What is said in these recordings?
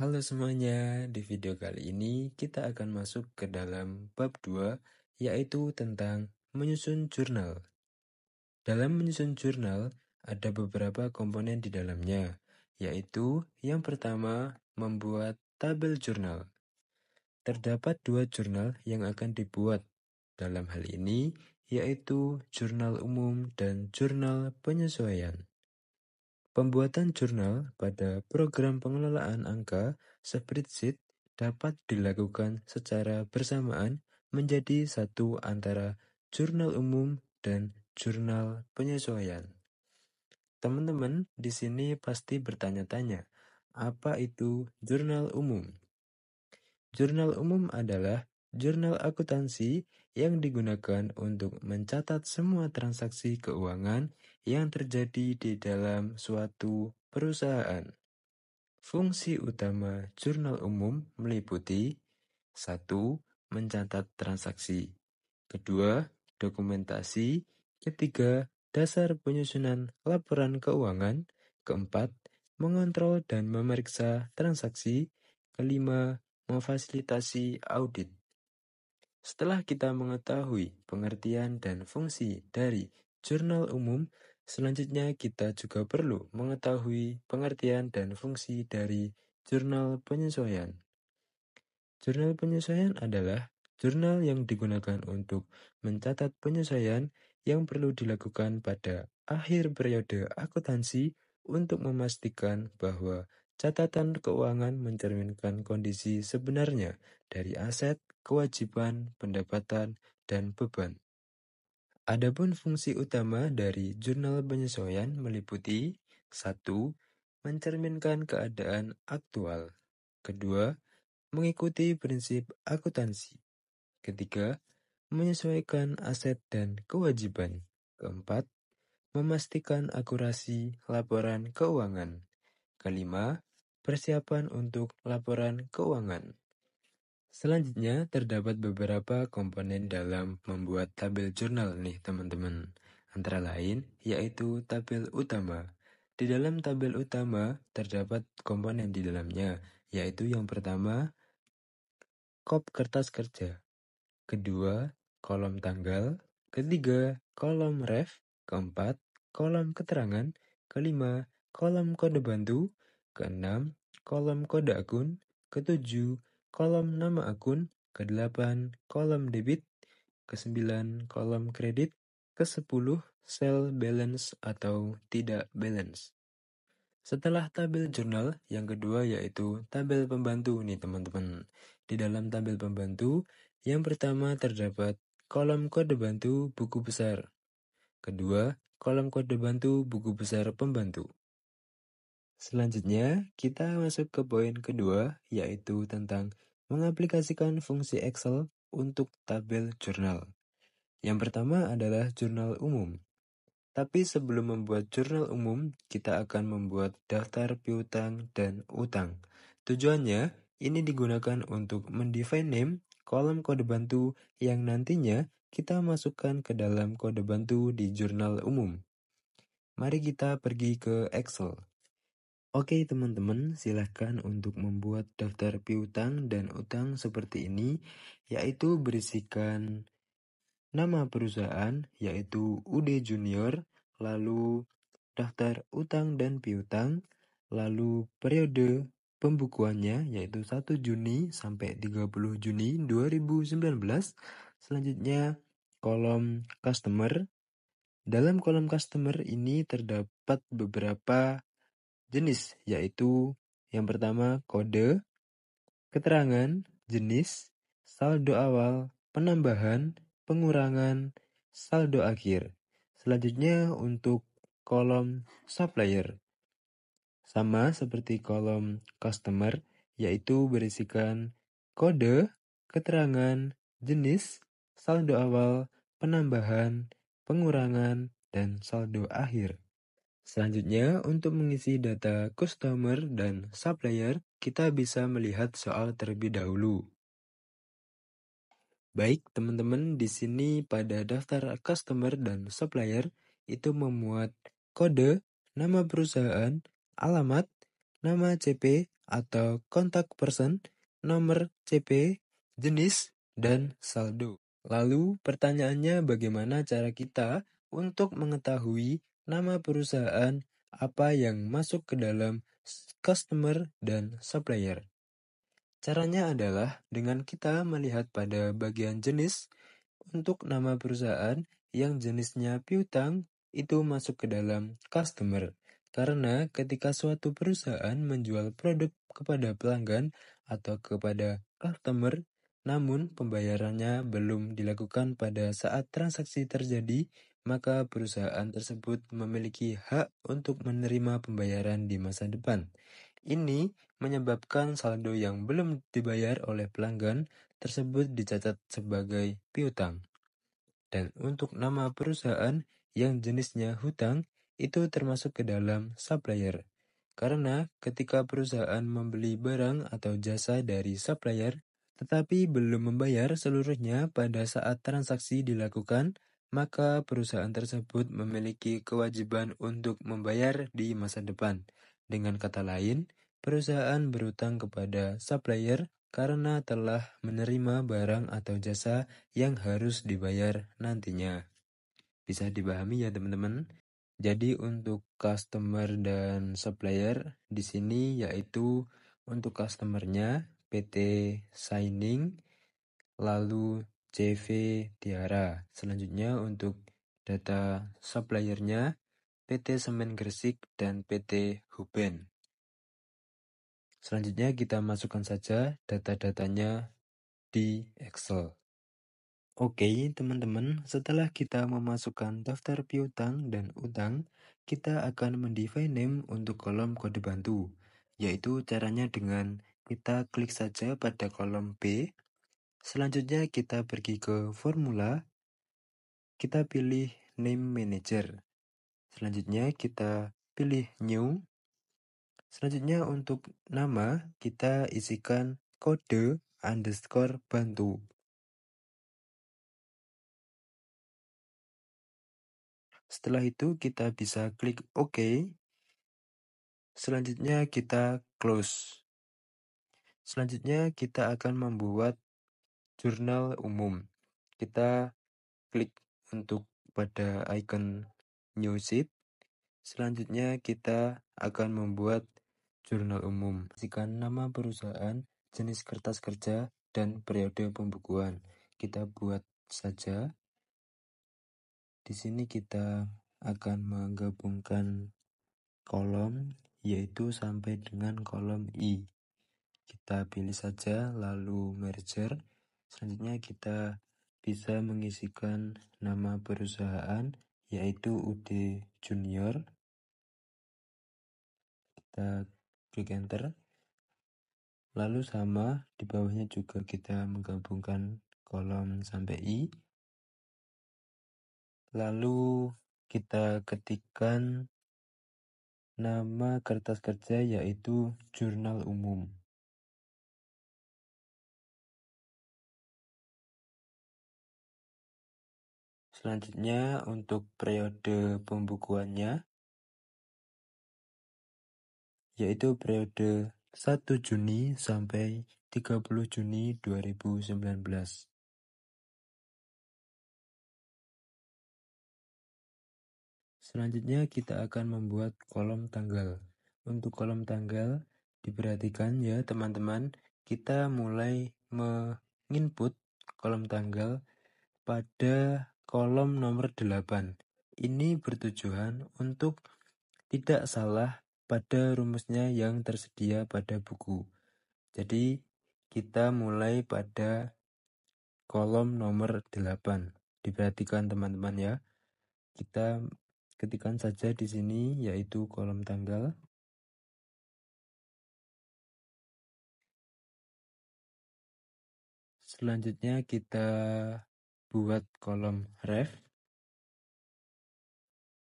Halo semuanya, di video kali ini kita akan masuk ke dalam bab 2, yaitu tentang menyusun jurnal. Dalam menyusun jurnal, ada beberapa komponen di dalamnya, yaitu yang pertama, membuat tabel jurnal. Terdapat 2 jurnal yang akan dibuat dalam hal ini, yaitu jurnal umum dan jurnal penyesuaian. Pembuatan jurnal pada program pengelolaan angka spreadsheet dapat dilakukan secara bersamaan menjadi satu antara jurnal umum dan jurnal penyesuaian. Teman-teman di sini pasti bertanya-tanya, apa itu jurnal umum? Jurnal umum adalah jurnal akuntansi yang digunakan untuk mencatat semua transaksi keuangan yang terjadi di dalam suatu perusahaan. Fungsi utama jurnal umum meliputi 1. Mencatat transaksi. 2. Dokumentasi. 3. Dasar penyusunan laporan keuangan. 4. Mengontrol dan memeriksa transaksi. 5. Memfasilitasi audit. Setelah kita mengetahui pengertian dan fungsi dari jurnal umum, selanjutnya kita juga perlu mengetahui pengertian dan fungsi dari jurnal penyesuaian. Jurnal penyesuaian adalah jurnal yang digunakan untuk mencatat penyesuaian yang perlu dilakukan pada akhir periode akuntansi untuk memastikan bahwa catatan keuangan mencerminkan kondisi sebenarnya dari aset, kewajiban, pendapatan, dan beban. Adapun fungsi utama dari jurnal penyesuaian meliputi 1. Mencerminkan keadaan aktual. 2. Mengikuti prinsip akuntansi. 3. Menyesuaikan aset dan kewajiban. 4. Memastikan akurasi laporan keuangan. 5. Persiapan untuk laporan keuangan. Selanjutnya, terdapat beberapa komponen dalam membuat tabel jurnal nih teman-teman. Antara lain, yaitu tabel utama. Di dalam tabel utama, terdapat komponen di dalamnya, yaitu yang pertama, kop kertas kerja. Kedua, kolom tanggal. Ketiga, kolom ref. Keempat, kolom keterangan. Kelima, kolom kode bantu. Keenam, kolom kode akun. Ketujuh, kolom nama akun. Kedelapan, kolom debit. Kesembilan, kolom kredit. Kesepuluh, sel balance atau tidak balance. Setelah tabel jurnal, yang kedua yaitu tabel pembantu nih teman-teman. Di dalam tabel pembantu, yang pertama terdapat kolom kode bantu buku besar. Kedua, kolom kode bantu buku besar pembantu. Selanjutnya, kita masuk ke poin kedua, yaitu tentang mengaplikasikan fungsi Excel untuk tabel jurnal. Yang pertama adalah jurnal umum. Tapi sebelum membuat jurnal umum, kita akan membuat daftar piutang dan utang. Tujuannya, ini digunakan untuk mendefine name kolom kode bantu yang nantinya kita masukkan ke dalam kode bantu di jurnal umum. Mari kita pergi ke Excel. Oke teman-teman, silahkan untuk membuat daftar piutang dan utang seperti ini, yaitu berisikan nama perusahaan, yaitu UD Junior, lalu daftar utang dan piutang, lalu periode pembukuannya, yaitu 1 Juni sampai 30 Juni 2019. Selanjutnya, kolom customer. Dalam kolom customer ini terdapat beberapa jenis, yaitu yang pertama kode, keterangan, jenis, saldo awal, penambahan, pengurangan, saldo akhir. Selanjutnya untuk kolom supplier. Sama seperti kolom customer, yaitu berisikan kode, keterangan, jenis, saldo awal, penambahan, pengurangan, dan saldo akhir. Selanjutnya, untuk mengisi data customer dan supplier, kita bisa melihat soal terlebih dahulu. Baik, teman-teman, di sini pada daftar customer dan supplier itu memuat kode, nama perusahaan, alamat, nama CP atau kontak person, nomor CP, jenis, dan saldo. Lalu pertanyaannya bagaimana cara kita untuk mengetahui nama perusahaan apa yang masuk ke dalam customer dan supplier. Caranya adalah dengan kita melihat pada bagian jenis. Untuk nama perusahaan yang jenisnya piutang itu masuk ke dalam customer. Karena ketika suatu perusahaan menjual produk kepada pelanggan atau kepada customer, namun pembayarannya belum dilakukan pada saat transaksi terjadi, maka perusahaan tersebut memiliki hak untuk menerima pembayaran di masa depan. Ini menyebabkan saldo yang belum dibayar oleh pelanggan tersebut dicatat sebagai piutang. Dan untuk nama perusahaan yang jenisnya hutang, itu termasuk ke dalam supplier. Karena ketika perusahaan membeli barang atau jasa dari supplier, tetapi belum membayar seluruhnya pada saat transaksi dilakukan, maka perusahaan tersebut memiliki kewajiban untuk membayar di masa depan. Dengan kata lain, perusahaan berutang kepada supplier karena telah menerima barang atau jasa yang harus dibayar nantinya. Bisa dipahami ya teman-teman? Jadi untuk customer dan supplier di sini yaitu untuk customernya PT Shining, lalu CV Tiara. Selanjutnya untuk data suppliernya PT Semen Gresik dan PT Huben. Selanjutnya kita masukkan saja data-datanya di Excel. Oke, teman-teman, setelah kita memasukkan daftar piutang dan utang, kita akan mendefine name untuk kolom kode bantu, yaitu caranya dengan kita klik saja pada kolom B. Selanjutnya kita pergi ke formula, kita pilih name manager. Selanjutnya kita pilih new. Selanjutnya untuk nama, kita isikan kode underscore bantu. Setelah itu kita bisa klik OK. Selanjutnya kita close. Selanjutnya kita akan membuat jurnal umum. Kita klik untuk pada icon new sheet. Selanjutnya kita akan membuat jurnal umum. Isikan nama perusahaan, jenis kertas kerja, dan periode pembukuan. Kita buat saja. Di sini kita akan menggabungkan kolom yaitu sampai dengan kolom I. Kita pilih saja lalu merger. Selanjutnya kita bisa mengisikan nama perusahaan yaitu UD Junior. Kita klik enter. Lalu sama di bawahnya juga kita menggabungkan kolom sampai I. Lalu kita ketikkan nama kertas kerja yaitu jurnal umum. Selanjutnya untuk periode pembukuannya yaitu periode 1 Juni sampai 30 Juni 2019. Selanjutnya kita akan membuat kolom tanggal. Untuk kolom tanggal diperhatikan ya teman-teman, kita mulai menginput kolom tanggal pada kolom nomor 8. Ini bertujuan untuk tidak salah pada rumusnya yang tersedia pada buku. Jadi kita mulai pada kolom nomor 8. Diperhatikan teman-teman ya. Kita ketikkan saja di sini yaitu kolom tanggal. Selanjutnya kita buat kolom ref.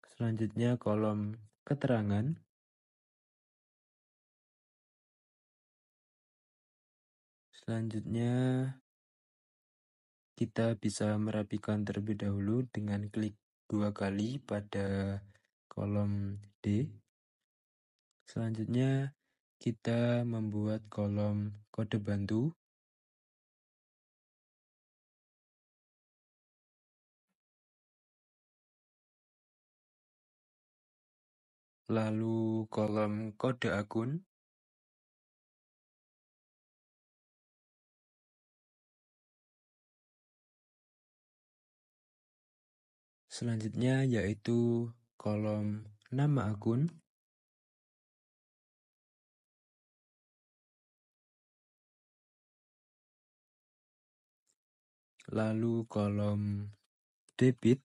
Selanjutnya kolom keterangan. Selanjutnya kita bisa merapikan terlebih dahulu dengan klik 2 kali pada kolom D. Selanjutnya kita membuat kolom kode bantu. Lalu kolom kode akun. Selanjutnya yaitu kolom nama akun. Lalu kolom debit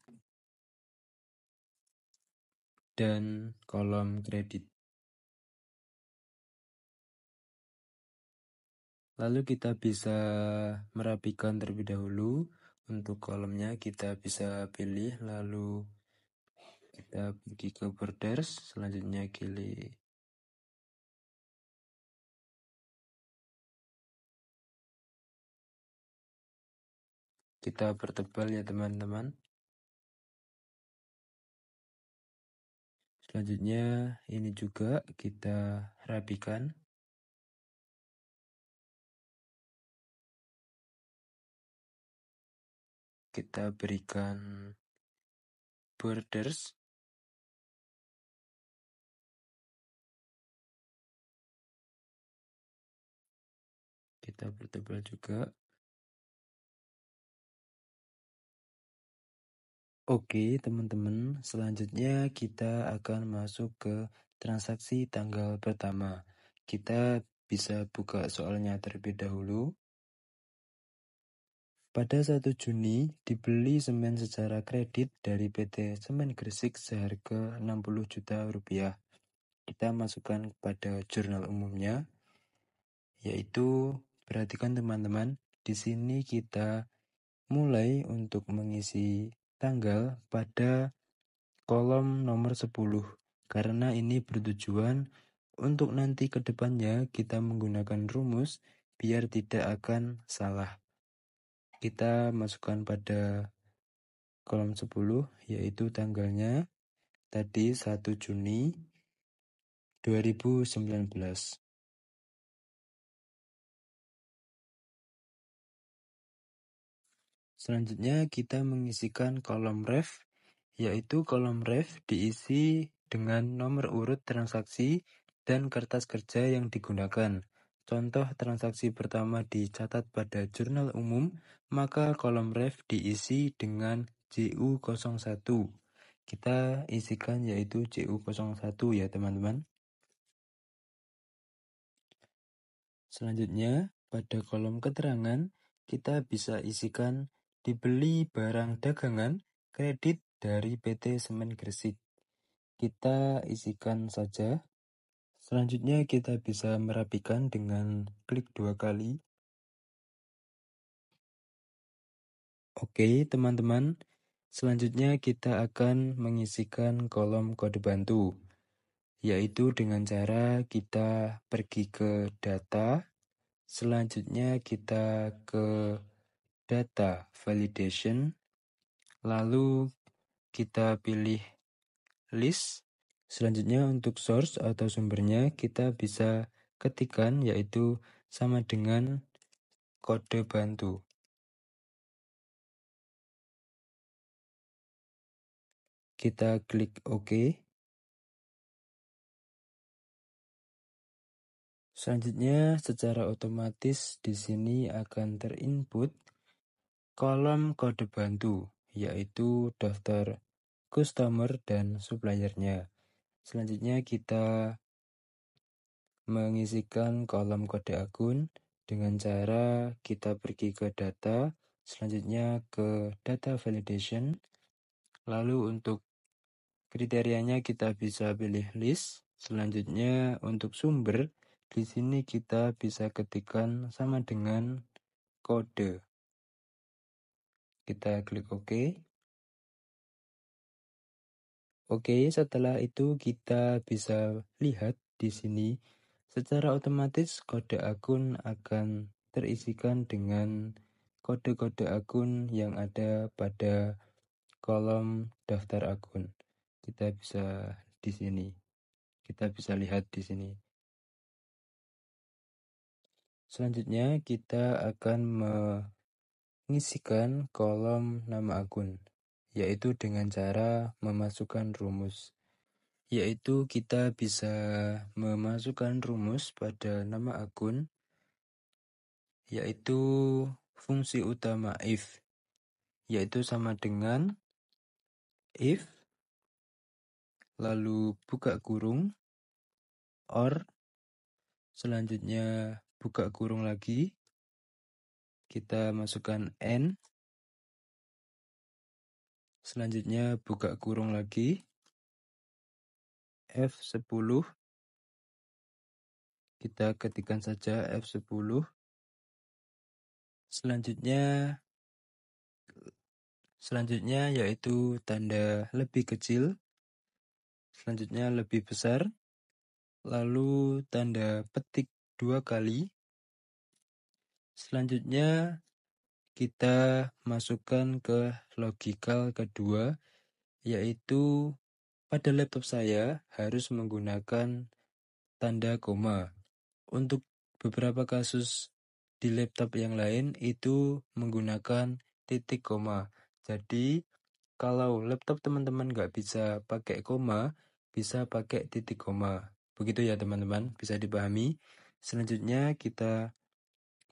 dan kolom kredit. Lalu kita bisa merapikan terlebih dahulu. Untuk kolomnya kita bisa pilih, lalu kita pergi ke borders, selanjutnya pilih kita pertebal ya teman-teman. Selanjutnya ini juga kita rapikan. Kita berikan borders. Kita pertebal juga. Oke teman-teman, selanjutnya kita akan masuk ke transaksi tanggal pertama. Kita bisa buka soalnya terlebih dahulu. Pada 1 Juni dibeli semen secara kredit dari PT Semen Gresik seharga 60 juta rupiah. Kita masukkan pada jurnal umumnya, yaitu perhatikan teman-teman, di sini kita mulai untuk mengisi tanggal pada kolom nomor 10, karena ini bertujuan untuk nanti ke depannya kita menggunakan rumus biar tidak akan salah. Kita masukkan pada kolom 10, yaitu tanggalnya tadi 1 Juni 2019. Selanjutnya kita mengisikan kolom ref, yaitu kolom ref diisi dengan nomor urut transaksi dan kertas kerja yang digunakan. Contoh transaksi pertama dicatat pada jurnal umum, maka kolom ref diisi dengan JU01. Kita isikan yaitu JU01 ya teman-teman. Selanjutnya, pada kolom keterangan, kita bisa isikan dibeli barang dagangan kredit dari PT Semen Gresik. Kita isikan saja. Selanjutnya kita bisa merapikan dengan klik 2 kali. Oke teman-teman, selanjutnya kita akan mengisikan kolom kode bantu, yaitu dengan cara kita pergi ke data, selanjutnya kita ke data validation, lalu kita pilih list. Selanjutnya untuk source atau sumbernya kita bisa ketikkan, yaitu sama dengan kode bantu. Kita klik OK. Selanjutnya secara otomatis di sini akan terinput kolom kode bantu, yaitu daftar customer dan suppliernya. Selanjutnya kita mengisikan kolom kode akun dengan cara kita pergi ke data, selanjutnya ke data validation. Lalu untuk kriterianya kita bisa pilih list. Selanjutnya untuk sumber, di sini kita bisa ketikkan sama dengan kode. Kita klik OK. Oke, setelah itu kita bisa lihat di sini secara otomatis kode akun akan terisikan dengan kode-kode akun yang ada pada kolom daftar akun. Kita bisa di sini. Kita bisa lihat di sini. Selanjutnya kita akan mengisikan kolom nama akun, yaitu dengan cara memasukkan rumus. Yaitu kita bisa memasukkan rumus pada nama akun, yaitu fungsi utama if, yaitu sama dengan if, lalu buka kurung, or, selanjutnya buka kurung lagi, kita masukkan n, selanjutnya buka kurung lagi, F10, kita ketikkan saja F10, selanjutnya yaitu tanda lebih kecil, selanjutnya lebih besar, lalu tanda petik 2 kali, selanjutnya kita masukkan ke logikal kedua, yaitu pada laptop saya harus menggunakan tanda koma. Untuk beberapa kasus di laptop yang lain itu menggunakan titik koma. Jadi kalau laptop teman-teman nggak bisa pakai koma, bisa pakai titik koma. Begitu ya teman-teman, bisa dipahami. Selanjutnya kita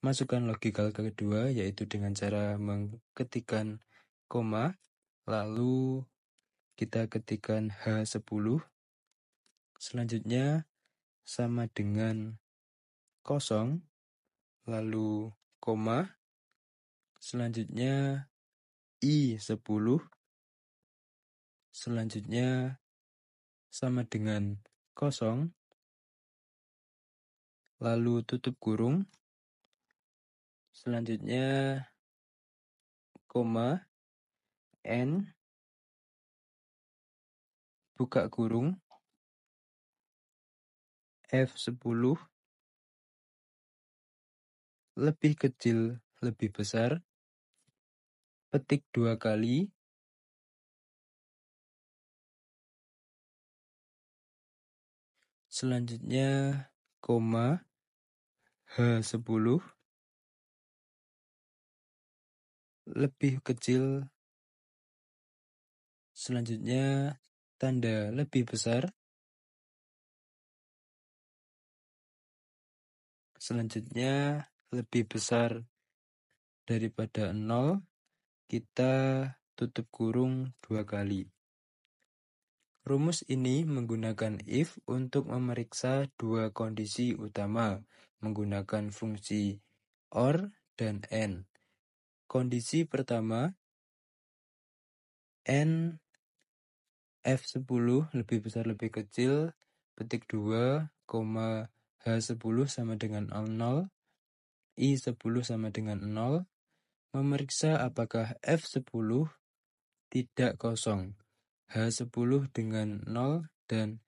masukkan logikal kedua, yaitu dengan cara mengetikkan koma, lalu kita ketikkan H10, selanjutnya sama dengan kosong, lalu koma, selanjutnya I10, selanjutnya sama dengan kosong, lalu tutup kurung, selanjutnya koma, N, buka kurung, F10, lebih kecil, lebih besar, petik 2 kali, selanjutnya koma, H10, lebih kecil, selanjutnya tanda lebih besar, selanjutnya lebih besar daripada 0, kita tutup kurung 2 kali. Rumus ini menggunakan if untuk memeriksa dua kondisi utama menggunakan fungsi or dan n. Kondisi pertama, n F10 lebih besar lebih kecil, petik 2, H10 sama dengan 0, I10 sama dengan 0, memeriksa apakah F10 tidak kosong, H10 dengan 0, dan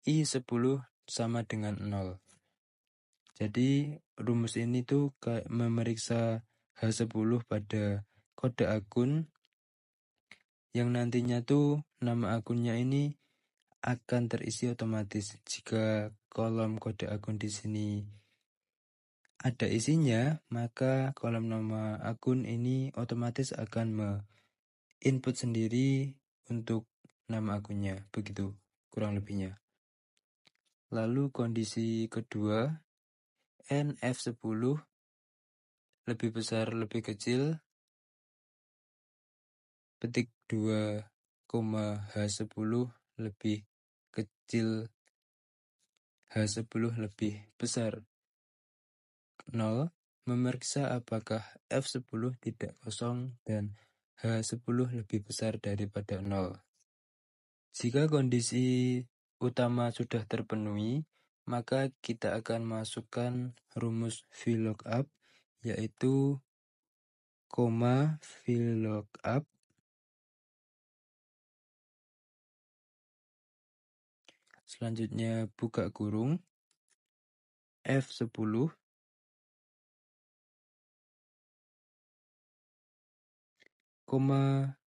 I10 sama dengan 0. Jadi rumus ini tuh memeriksa H10 pada kode akun yang nantinya tuh nama akunnya ini akan terisi otomatis. Jika kolom kode akun di sini ada isinya, maka kolom nama akun ini otomatis akan input sendiri untuk nama akunnya. Begitu kurang lebihnya. Lalu kondisi kedua, NF10 lebih besar lebih kecil, petik 2, H10 lebih kecil, H10 lebih besar 0, memeriksa apakah F10 tidak kosong dan H10 lebih besar daripada 0. Jika kondisi utama sudah terpenuhi, maka kita akan masukkan rumus VLOOKUP, yaitu koma VLOOKUP, selanjutnya buka kurung, F10, koma,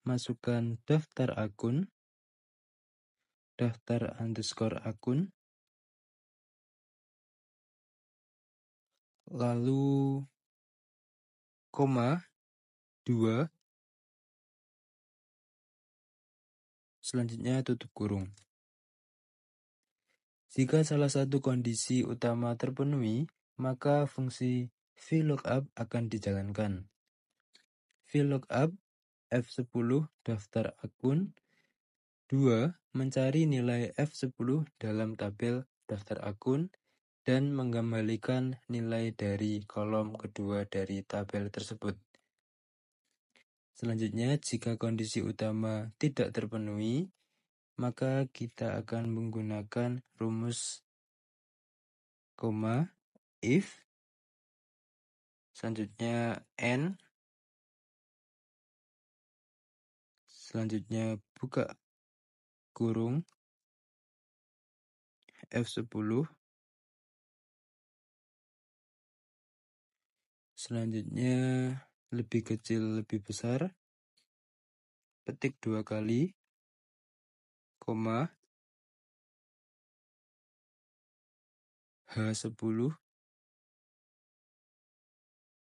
masukkan daftar akun, daftar underscore akun, lalu koma 2, selanjutnya tutup kurung. Jika salah satu kondisi utama terpenuhi, maka fungsi VLOOKUP akan dijalankan. VLOOKUP F10 daftar akun 2. Mencari nilai F10 dalam tabel daftar akun dan mengembalikan nilai dari kolom kedua dari tabel tersebut. Selanjutnya, jika kondisi utama tidak terpenuhi, maka kita akan menggunakan rumus koma if, selanjutnya n, selanjutnya buka kurung F10, selanjutnya lebih kecil lebih besar, petik 2 kali, koma H10,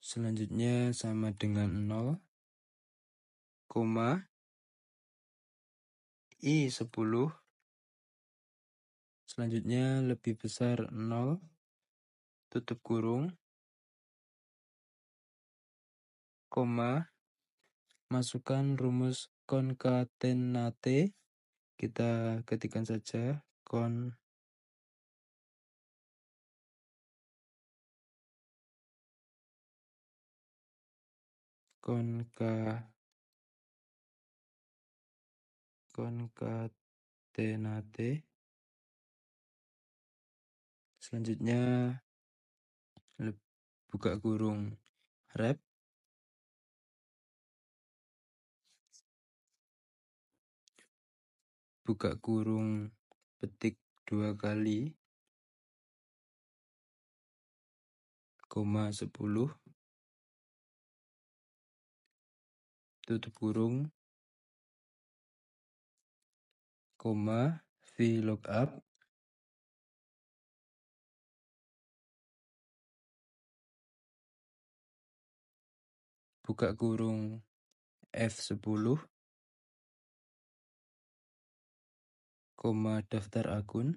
selanjutnya sama dengan 0, koma I10, selanjutnya lebih besar 0, tutup kurung, koma, masukkan rumus konkatenate, kita ketikkan saja konkatenate, selanjutnya buka kurung rep, buka kurung petik 2 kali, koma 10, tutup kurung, koma VLOOKUP, buka kurung F10, koma daftar akun,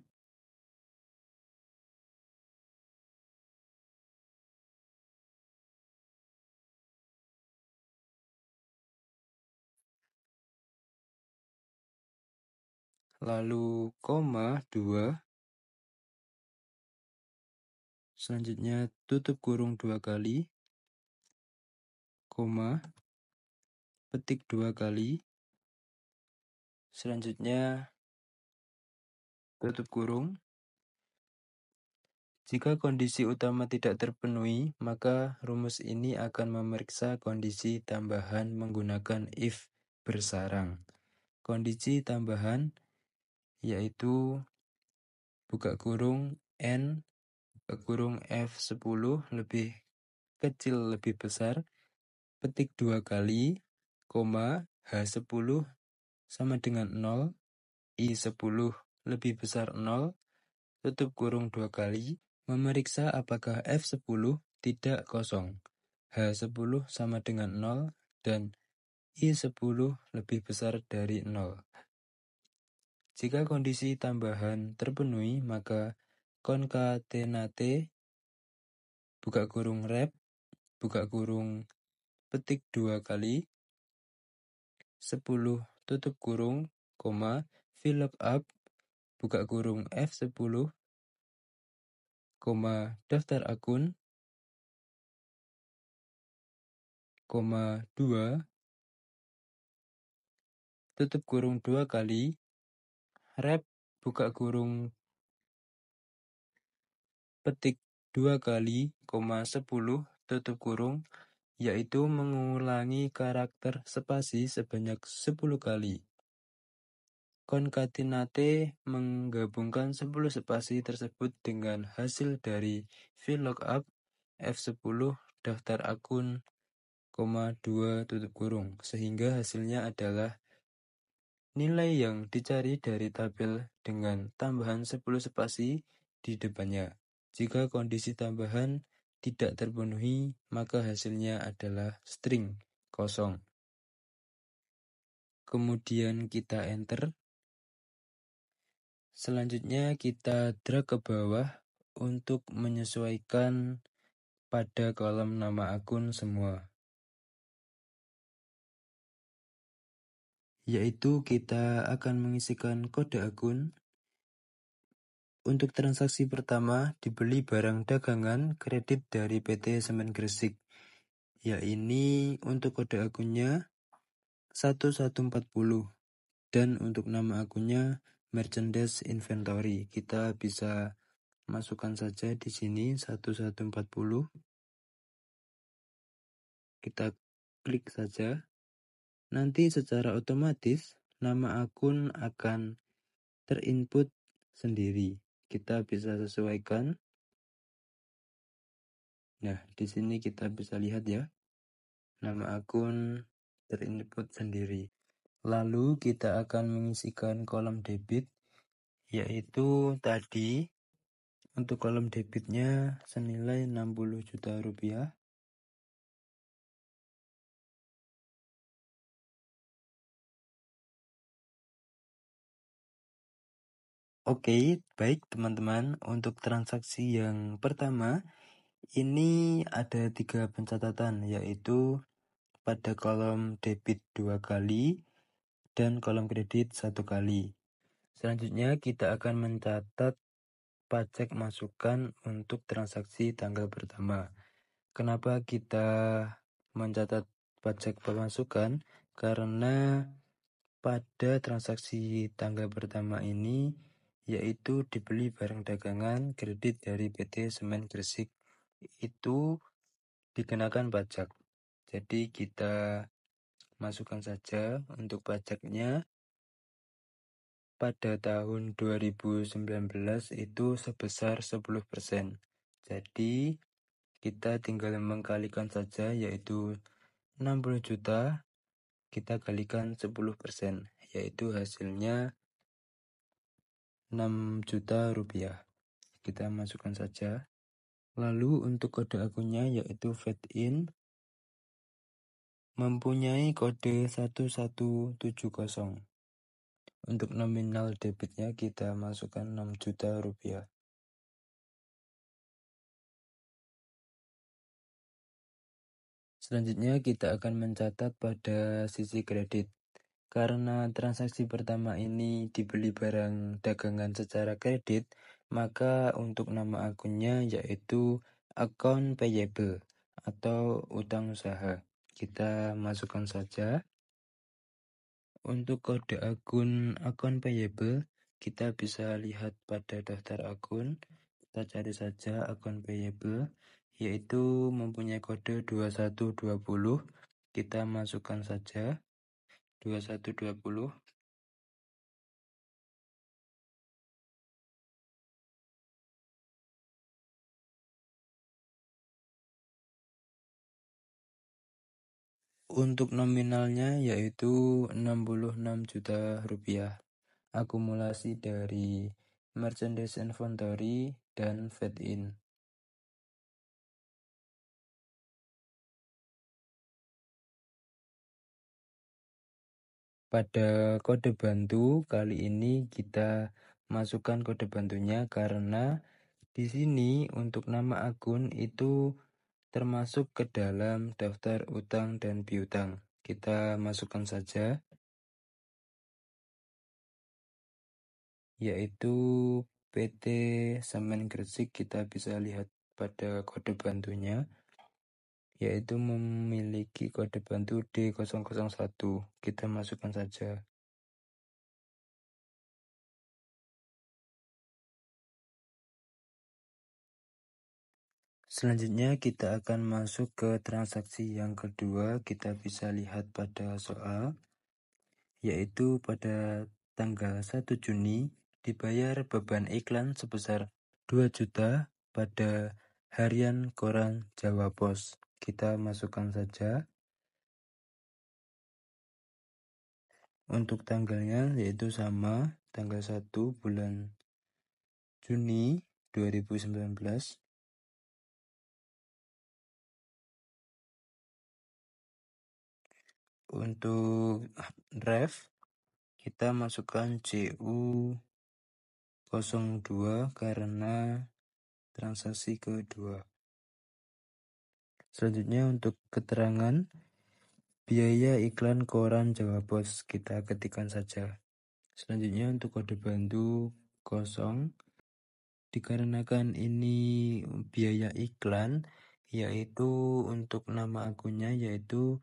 lalu koma 2, selanjutnya tutup kurung 2 kali, koma, petik 2 kali, selanjutnya tutup kurung. Jika kondisi utama tidak terpenuhi, maka rumus ini akan memeriksa kondisi tambahan menggunakan if bersarang. Kondisi tambahan yaitu buka kurung N, buka kurung F10 lebih kecil lebih besar, petik 2 kali, koma H10 sama dengan 0, I10 lebih besar 0, tutup kurung 2 kali, memeriksa apakah F10 tidak kosong, H10 sama dengan 0, dan I10 lebih besar dari 0. Jika kondisi tambahan terpenuhi, maka konkatenate, buka kurung rep, buka kurung petik 2 kali, 10 tutup kurung, koma VLOOKUP, buka kurung F10, koma daftar akun, koma 2, tutup kurung 2 kali, rep, buka kurung petik 2 kali, koma 10, tutup kurung, yaitu mengulangi karakter spasi sebanyak 10 kali. Konkatenate menggabungkan 10 spasi tersebut dengan hasil dari VLOOKUP F10 daftar akun, koma 2 tutup kurung, sehingga hasilnya adalah nilai yang dicari dari tabel dengan tambahan 10 spasi di depannya. Jika kondisi tambahan tidak terpenuhi, maka hasilnya adalah string kosong. Kemudian kita enter. Selanjutnya kita drag ke bawah untuk menyesuaikan pada kolom nama akun semua. Yaitu kita akan mengisikan kode akun. Untuk transaksi pertama, dibeli barang dagangan kredit dari PT Semen Gresik. Ya, ini untuk kode akunnya 1140 dan untuk nama akunnya Merchandise Inventory. Kita bisa masukkan saja di sini 1140. Kita klik saja. Nanti secara otomatis nama akun akan terinput sendiri. Kita bisa sesuaikan. Nah, di sini kita bisa lihat ya, nama akun terinput sendiri. Lalu kita akan mengisikan kolom debit, yaitu tadi untuk kolom debitnya senilai 60 juta rupiah. Oke, baik teman-teman, untuk transaksi yang pertama, ini ada 3 pencatatan, yaitu pada kolom debit 2 kali dan kolom kredit 1 kali. Selanjutnya kita akan mencatat pajak masukan untuk transaksi tanggal pertama. Kenapa kita mencatat pajak pemasukan? Karena pada transaksi tanggal pertama ini yaitu dibeli barang dagangan kredit dari PT Semen Gresik, itu dikenakan pajak. Jadi kita masukkan saja untuk pajaknya pada tahun 2019 itu sebesar 10%. Jadi kita tinggal mengkalikan saja, yaitu 60 juta kita kalikan 10%, yaitu hasilnya 6 juta rupiah. Kita masukkan saja. Lalu untuk kode akunnya yaitu fade-in mempunyai kode 1170. Untuk nominal debitnya kita masukkan 6 juta rupiah. Selanjutnya kita akan mencatat pada sisi kredit. Karena transaksi pertama ini dibeli barang dagangan secara kredit, maka untuk nama akunnya yaitu account payable atau utang usaha. Kita masukkan saja. Untuk kode akun account payable, kita bisa lihat pada daftar akun. Kita cari saja account payable, yaitu mempunyai kode 2120. Kita masukkan saja 2120. Untuk nominalnya yaitu 66 juta rupiah. Akumulasi dari merchandise inventory dan fade-in. Pada kode bantu kali ini kita masukkan kode bantunya karena di sini untuk nama akun itu termasuk ke dalam daftar utang dan piutang. Kita masukkan saja, yaitu PT Semen Gresik. Kita bisa lihat pada kode bantunya, yaitu memiliki kode bantu D001. Kita masukkan saja. Selanjutnya kita akan masuk ke transaksi yang kedua. Kita bisa lihat pada soal, yaitu pada tanggal 1 Juni dibayar beban iklan sebesar 2 juta pada harian koran Jawa Pos. Kita masukkan saja. Untuk tanggalnya yaitu sama, tanggal 1 bulan Juni 2019. Untuk ref kita masukkan CU02 karena transaksi kedua. Selanjutnya untuk keterangan biaya iklan koran Jawa Pos kita ketikkan saja. Selanjutnya untuk kode bantu 0, dikarenakan ini biaya iklan, yaitu untuk nama akunnya yaitu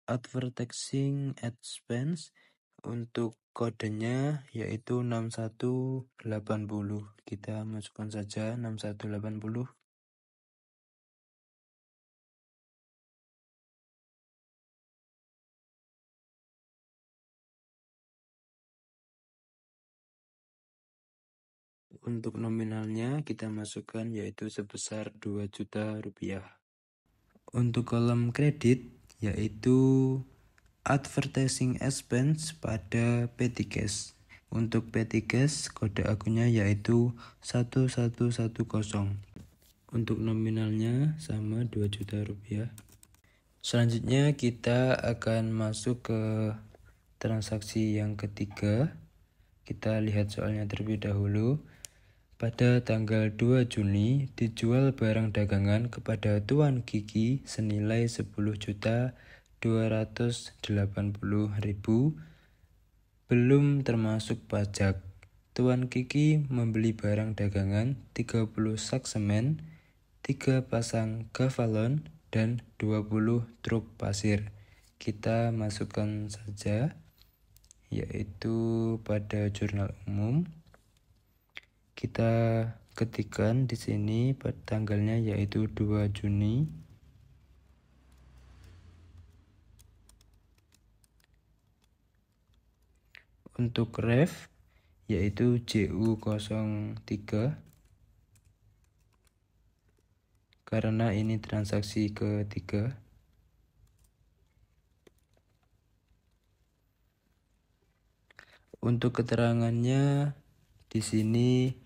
advertising expense, untuk kodenya yaitu 6180. Kita masukkan saja 6180. Untuk nominalnya kita masukkan yaitu sebesar 2 juta rupiah. Untuk kolom kredit yaitu advertising expense pada Petty Cash. Untuk Petty Cash kode akunnya yaitu 1110. Untuk nominalnya sama 2 juta rupiah. Selanjutnya kita akan masuk ke transaksi yang ketiga. Kita lihat soalnya terlebih dahulu. Pada tanggal 2 Juni dijual barang dagangan kepada Tuan Kiki senilai 10.280.000 belum termasuk pajak. Tuan Kiki membeli barang dagangan 30 sak semen, 3 pasang gavalon, dan 20 truk pasir. Kita masukkan saja yaitu pada jurnal umum. Kita ketikkan di sini tanggalnya yaitu 2 Juni. Untuk ref yaitu JU03 karena ini transaksi ketiga. Untuk keterangannya di sini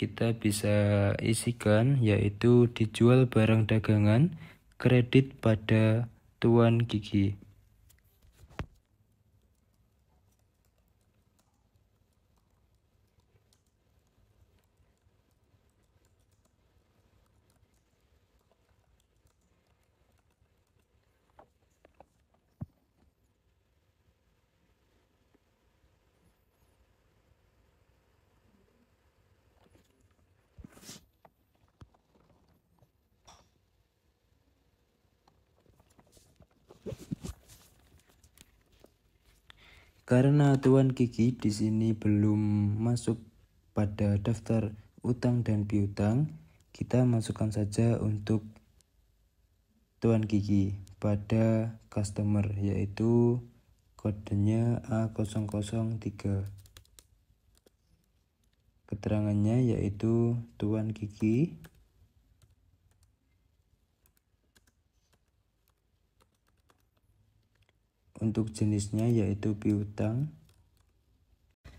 kita bisa isikan yaitu dijual barang dagangan kredit pada Tuan Kiki. Karena Tuan Kiki di sini belum masuk pada daftar utang dan piutang, kita masukkan saja untuk Tuan Kiki pada customer yaitu kodenya A003. Keterangannya yaitu Tuan Kiki. Untuk jenisnya yaitu piutang.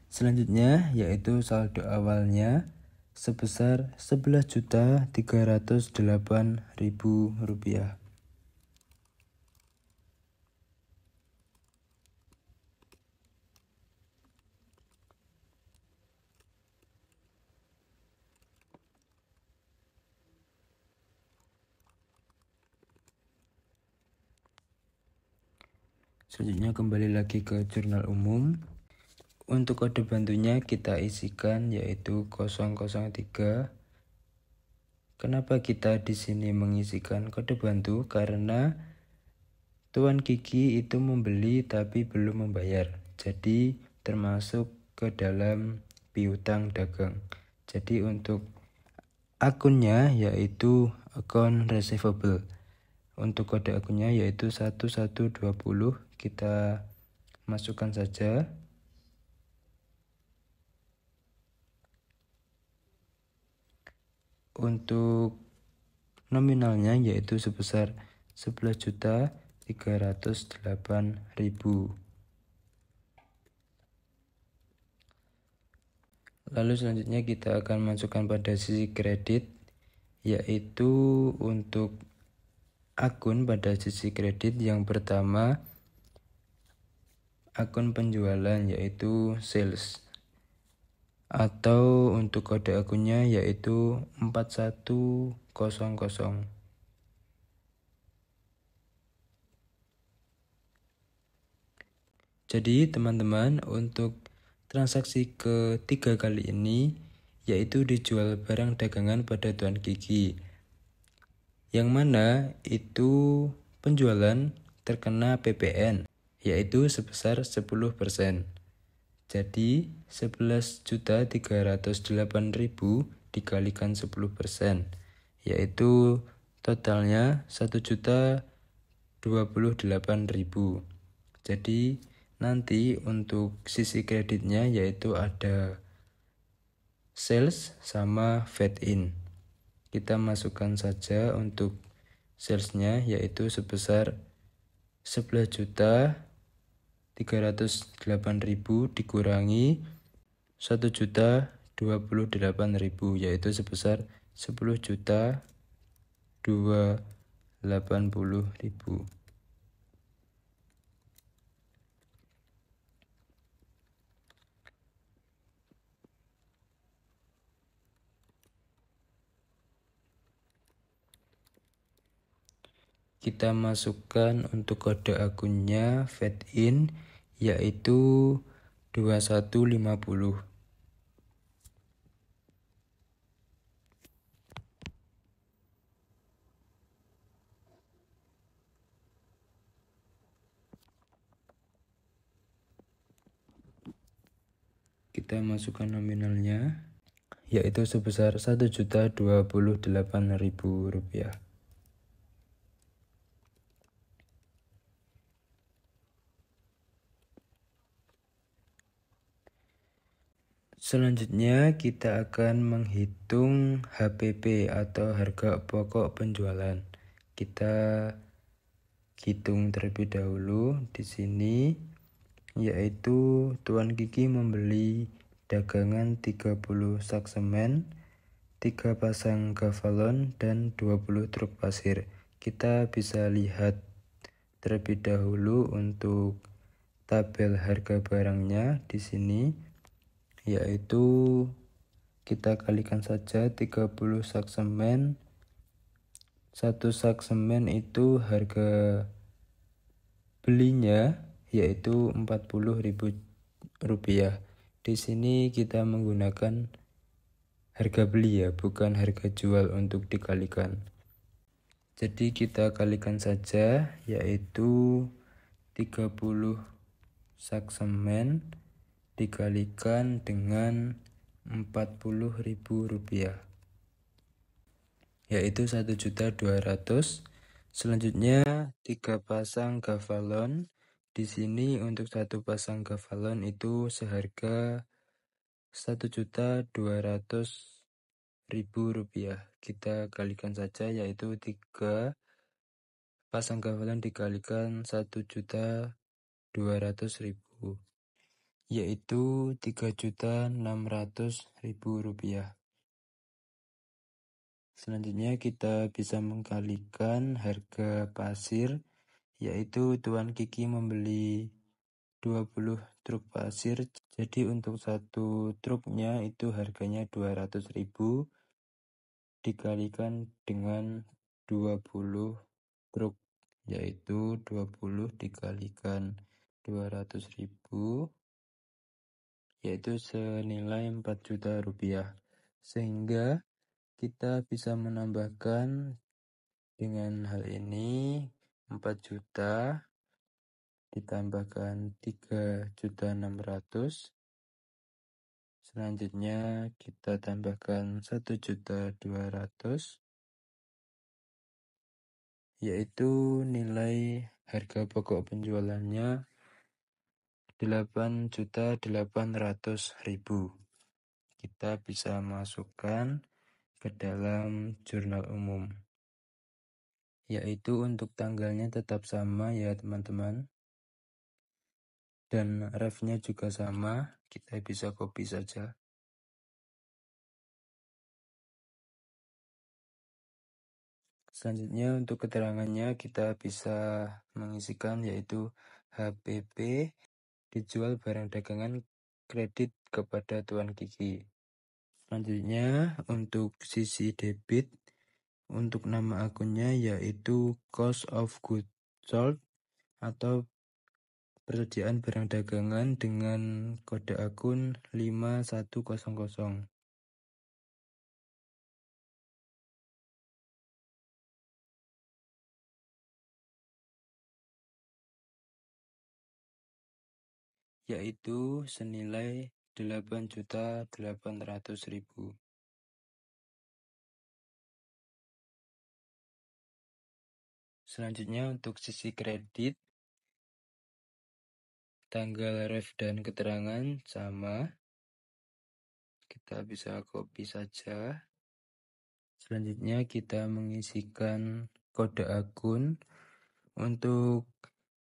Selanjutnya yaitu saldo awalnya sebesar 11.308.000 rupiah. Selanjutnya kembali lagi ke jurnal umum. Untuk kode bantunya kita isikan yaitu 003. Kenapa kita di sini mengisikan kode bantu? Karena Tuan Kiki itu membeli tapi belum membayar. Jadi termasuk ke dalam piutang dagang. Jadi untuk akunnya yaitu akun receivable. Untuk kode akunnya yaitu 1120. Kita masukkan saja. Untuk nominalnya yaitu sebesar 11.308.000. Lalu selanjutnya kita akan masukkan pada sisi kredit, yaitu untuk akun pada sisi kredit yang pertama akun penjualan yaitu sales, atau untuk kode akunnya yaitu 4100. Jadi teman-teman, untuk transaksi ketiga kali ini yaitu dijual barang dagangan pada Tuan Kiki, yang mana itu penjualan terkena PPN yaitu sebesar 10%. Jadi 11.308.000 dikalikan 10%, yaitu totalnya 1.028.000. Jadi nanti untuk sisi kreditnya yaitu ada sales sama fade in. Kita masukkan saja untuk salesnya yaitu sebesar 11.308.000 dikurangi 1.028.000 yaitu sebesar 10.280.000. Kita masukkan untuk kode akunnya fade in yaitu 2150. Kita masukkan nominalnya yaitu sebesar 1.028.000 rupiah. Selanjutnya kita akan menghitung HPP atau harga pokok penjualan. Kita hitung terlebih dahulu di sini, yaitu Tuan Kiki membeli dagangan 30 sak semen, 3 pasang gavalon, dan 20 truk pasir. Kita bisa lihat terlebih dahulu untuk tabel harga barangnya di sini, yaitu kita kalikan saja 30 sak semen. 1 sak semen itu harga belinya yaitu 40.000 rupiah. Di sini kita menggunakan harga beli ya, bukan harga jual untuk dikalikan. Jadi kita kalikan saja yaitu 30 sak semen dikalikan dengan 40.000 rupiah, yaitu 1.200.000. Selanjutnya 3 pasang gavalon. Di sini untuk 1 pasang gavalon itu seharga 1.200.000 rupiah. Kita kalikan saja yaitu 3 pasang gavalon dikalikan 1.200.000, yaitu 3.600.000 rupiah. Selanjutnya kita bisa mengkalikan harga pasir, yaitu Tuan Kiki membeli 20 truk pasir. Jadi untuk satu truknya itu harganya 200.000 dikalikan dengan 20 truk, yaitu 20 dikalikan 200.000 yaitu senilai 4 juta rupiah. Sehingga kita bisa menambahkan dengan hal ini 4 juta ditambahkan 3.600.000. Selanjutnya kita tambahkan 1.200.000, yaitu nilai harga pokok penjualannya 8.800.000. Kita bisa masukkan ke dalam jurnal umum, yaitu untuk tanggalnya tetap sama ya teman-teman, dan refnya juga sama. Kita bisa copy saja. Selanjutnya untuk keterangannya kita bisa mengisikan yaitu HPP dijual barang dagangan kredit kepada Tuan Kiki. Selanjutnya untuk sisi debit, untuk nama akunnya yaitu cost of goods sold atau persediaan barang dagangan dengan kode akun 5100. Yaitu senilai 8.800.000. Selanjutnya untuk sisi kredit, tanggal ref dan keterangan sama, kita bisa copy saja. Selanjutnya kita mengisikan kode akun. Untuk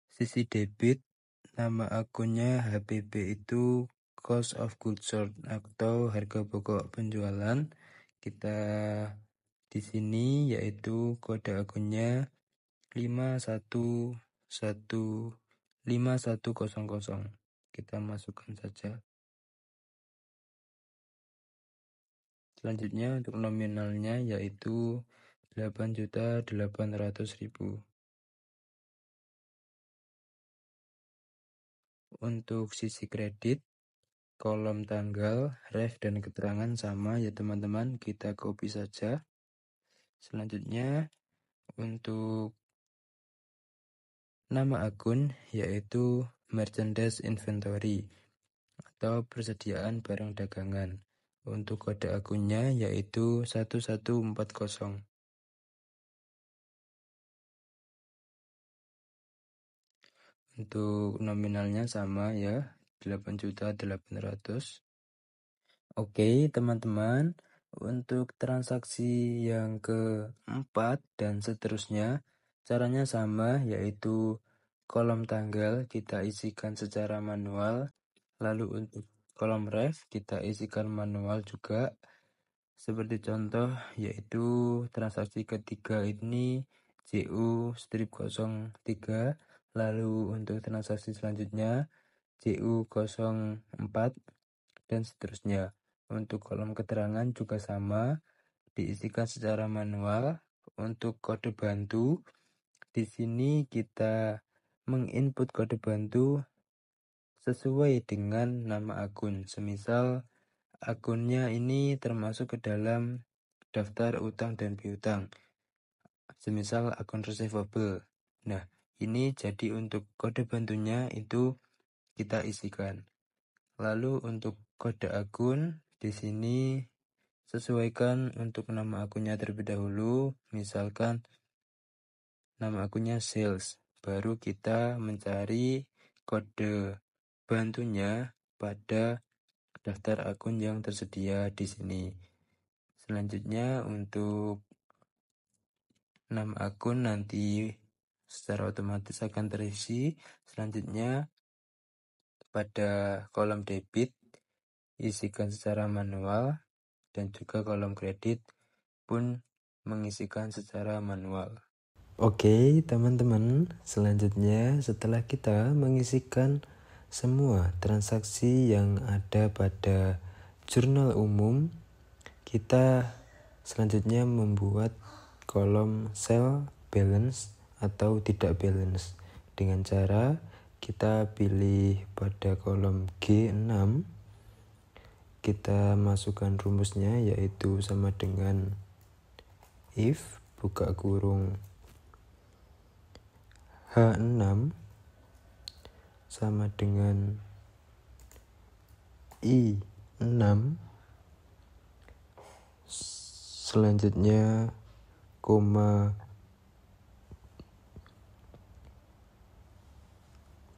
sisi debit, nama akunnya HPB itu cost of goods sold atau harga pokok penjualan. Kita di sini yaitu kode akunnya 5110. Kita masukkan saja. Selanjutnya untuk nominalnya yaitu 8.800.000. Untuk sisi kredit, kolom tanggal, ref dan keterangan sama ya teman-teman, kita copy saja. Selanjutnya untuk nama akun yaitu merchandise inventory atau persediaan barang dagangan. Untuk kode akunnya yaitu 1140. Untuk nominalnya sama ya, 8.800.000. Oke teman-teman, untuk transaksi yang keempat dan seterusnya caranya sama, yaitu kolom tanggal kita isikan secara manual, lalu untuk kolom ref kita isikan manual juga. Seperti contoh yaitu transaksi ketiga ini JU strip 03, lalu untuk transaksi selanjutnya JU 04 dan seterusnya. Untuk kolom keterangan juga sama, diisikan secara manual. Untuk kode bantu, di sini kita menginput kode bantu sesuai dengan nama akun. Semisal akunnya ini termasuk ke dalam daftar utang dan piutang. Semisal akun receivable. Nah, ini jadi untuk kode bantunya itu kita isikan. Lalu untuk kode akun di sini sesuaikan untuk nama akunnya terlebih dahulu. Misalkan nama akunnya sales, baru kita mencari kode bantunya pada daftar akun yang tersedia di sini. Selanjutnya untuk nama akun nanti secara otomatis akan terisi. Selanjutnya pada kolom debit isikan secara manual dan juga kolom kredit pun mengisikan secara manual. Oke teman-teman, selanjutnya setelah kita mengisikan semua transaksi yang ada pada jurnal umum, kita selanjutnya membuat kolom sell balance atau tidak balance dengan cara kita pilih pada kolom G6. Kita masukkan rumusnya yaitu sama dengan if buka kurung H6 sama dengan I6, selanjutnya koma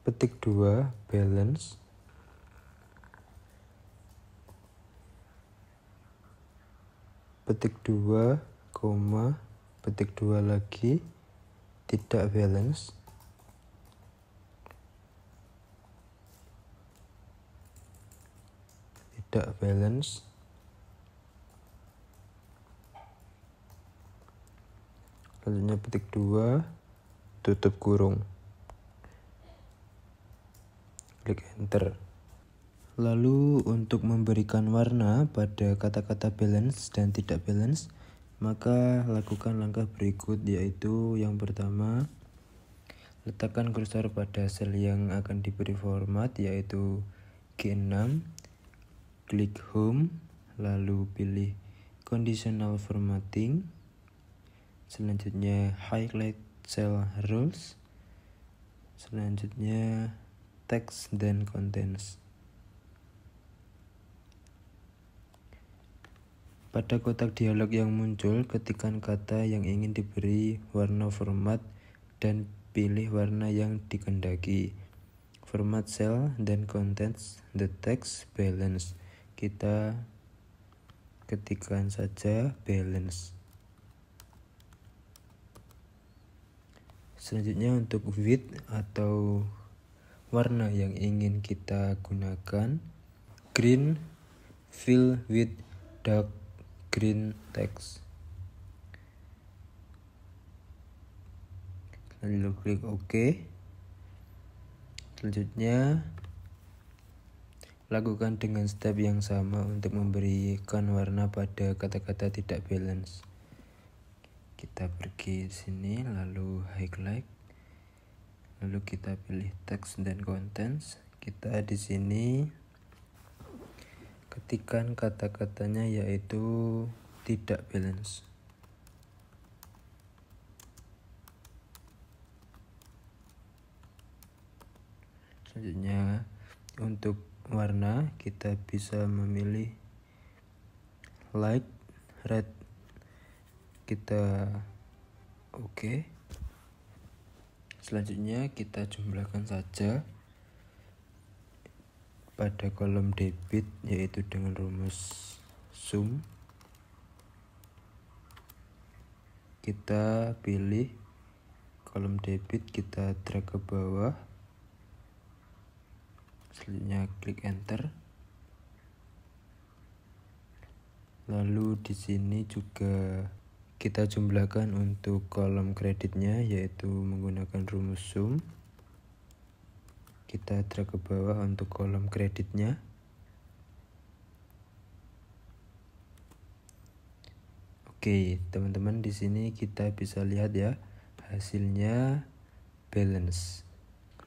petik 2 balance, petik 2 koma petik 2 lagi tidak balance, tidak balance, selanjutnya petik 2 tutup kurung. klik enter. Lalu untuk memberikan warna pada kata-kata balance dan tidak balance, maka lakukan langkah berikut, yaitu yang pertama, letakkan kursor pada sel yang akan diberi format, yaitu G6, klik home, lalu pilih conditional formatting, selanjutnya highlight cell rules, selanjutnya text dan contents. Pada kotak dialog yang muncul, ketikkan kata yang ingin diberi warna format dan pilih warna yang dikehendaki. Format cell dan contents the text balance. Kita ketikkan saja balance. Selanjutnya untuk width atau warna yang ingin kita gunakan, green, fill with dark green text. Lalu klik OK. Selanjutnya lakukan dengan step yang sama untuk memberikan warna pada kata-kata tidak balance. Kita pergi sini, lalu highlight, lalu kita pilih text dan contents. Kita di sini ketikkan kata-katanya, yaitu tidak balance. Selanjutnya untuk warna kita bisa memilih light red. Kita OK. Selanjutnya kita jumlahkan saja pada kolom debit, yaitu dengan rumus sum. Kita pilih kolom debit, kita drag ke bawah. Selanjutnya klik enter. Lalu di sini juga kita jumlahkan untuk kolom kreditnya, yaitu menggunakan rumus sum. Kita drag ke bawah untuk kolom kreditnya. Oke, teman-teman, di sini kita bisa lihat ya, hasilnya balance.